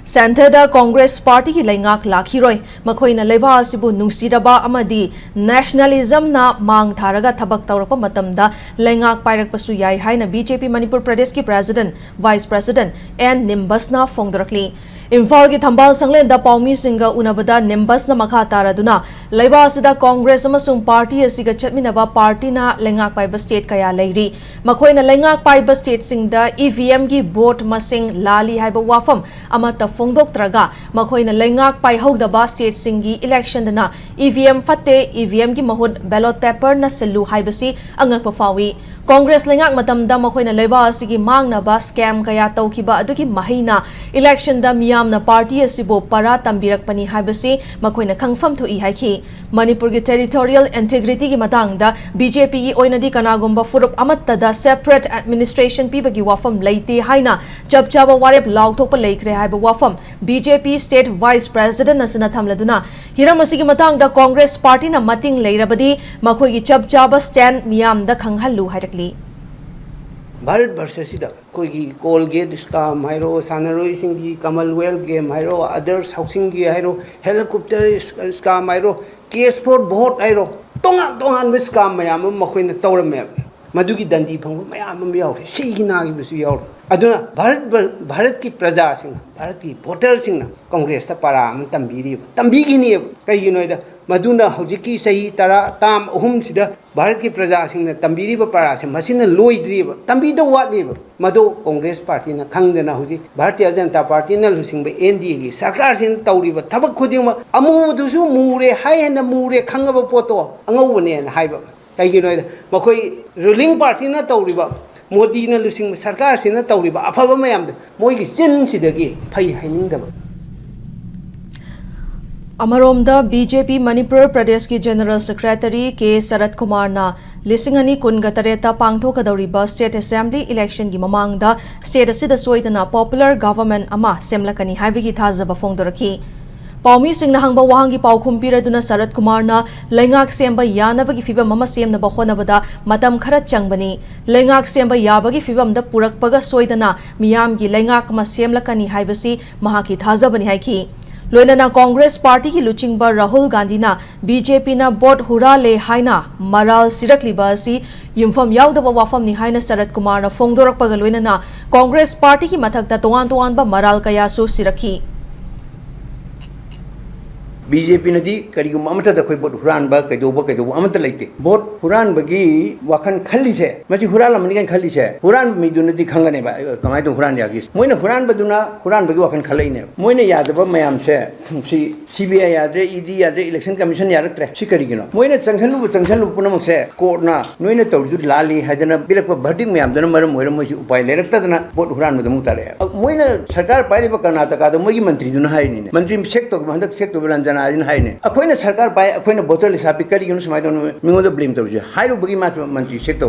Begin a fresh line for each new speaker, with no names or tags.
Centre Congress Party ki laingak lakhiroi makhoina leba asibu nungsiraba amadi nationalism na mang tharaga thabak tawrapa matamda laingak pairak pasu yai haina BJP Manipur'S ki President Vice President and Nimbush na fongdorakli Imphal ki thambal sanglen da paumi singa unabada Nimbush na makha taraduna leba asida Congress amasung party asiga chatminaba party na laingak paiba state kaya leiri makhoina laingak paiba state singda EVM ki vote masing lali haiba wafam amata fongdoktraga makhoina laingak paihogdaba state singi election dana EVM fatte EVM ki mahut ballot paper na selu haibasi angak pafawi Congress laingak matamda makhoina leba asigi mangnaba scam kaya tawkiba aduki mahina election da miyamna party asibo para tambirakpani haibasi makhoina khangfam thu I haiki Manipur ki territorial integrity ki matangda BJP ki oinadi kanagumba furup amatta da separate administration pibagi wafam leite haina chapchaba warep laukthokpa leikre haiba wafam BJP state vice president asina thamladuna hiramasigi matangda Congress party na mating leirabadi makhoi ki chapchaba stand miyam da khanghallu harakli
Bharat वर्षसिदा कोई coalgate scam हाइरो सानरोई सिंगी commonwealth game हाइरो Adarsh housing की हाइरो helicopter scam हाइरो cash for vote हाइरो तोंगान स्काम मयाम मखोइना तौरमे मधुकी दंडी फंग मयाम यावरे सिगी नागी बिसु यावरे अदुना भारत की प्रजा सिंग भारत की वोटर सिंग कांग्रेस ता पारा अम तंबीगिनी कईगिनोइदा मधुना हौजिकी सही तरा ताम अहुम सिदा भारत की प्रजा सिंह तंबीरीब पारा से मसिन लोइद्रीब तंबीद वाटलीब मधु कांग्रेस पार्टी ना खंगदना हौजि भारतीय जनता पार्टी ना लुसिंग एनडीए की सरकार सिन तौरीब थबक खुदिम अमुदुसु मुरे हायना मुरे खंगब पोतो अंगौबने हाइब कईगिनोइदा मखोई रूलिंग पार्टी ना तौरीब मोदी ना लुसिंग सरकार सिन तौरीब अफब मयाम मोइगी चिन सिदगी फै हाइनिंगदब
Amaromda BJP Manipur'S ki General Secretary K. Sarat Kumar na lisingani kungatareta pangthokadawriba State Assembly election gi mamangda state asida soidana popular government ama semlakani haibigi thazaba fongdoraki Paumi sing na hangba wahangi paukhum piraduna Sarat Kumar na laingak semba yanabagi fibam mama semnaba honabada matam khara changbani laingak semba yabagi fibam da purakpaga soidana miyam gi laingak ma semlakani haibasi mahaki thazabani haiki Loinana Congress Party ki luchingba Rahul Gandhi na BJP na bot hura le haina maral sirakliba si yumfam yaudaba wafam ni haina Sarat Kumar na fongdorakpaga loinana Congress Party ki mathakta toan ba maral kaya su sirakhi
BJP nadi karigum amata da koi bot huran ba kaidoba amata laite bot huran bagi wakan khalli se machi huran lamni kan khalli se huran mi dunadi khangane ba kamai to huran yagi moina huran baduna huran bagi wakan khalai ne moina yadaba mayam se si CBI yadre ED yadre election commission yadre si karigino moina changsalu punam se court na noina tawdu lali hadana bilak bhating mayam dana maram moira moisi upai lerakta dana bot huran badum tare moina sarkar pairi ba karnataka da mogi mantri duna haini ne mantri sek to handak sek to ranjana ajin haine akoina sarkar pai akoina botol sapi kari yunu samai don mingoda blame tawje hairu bagi mat mantri sek to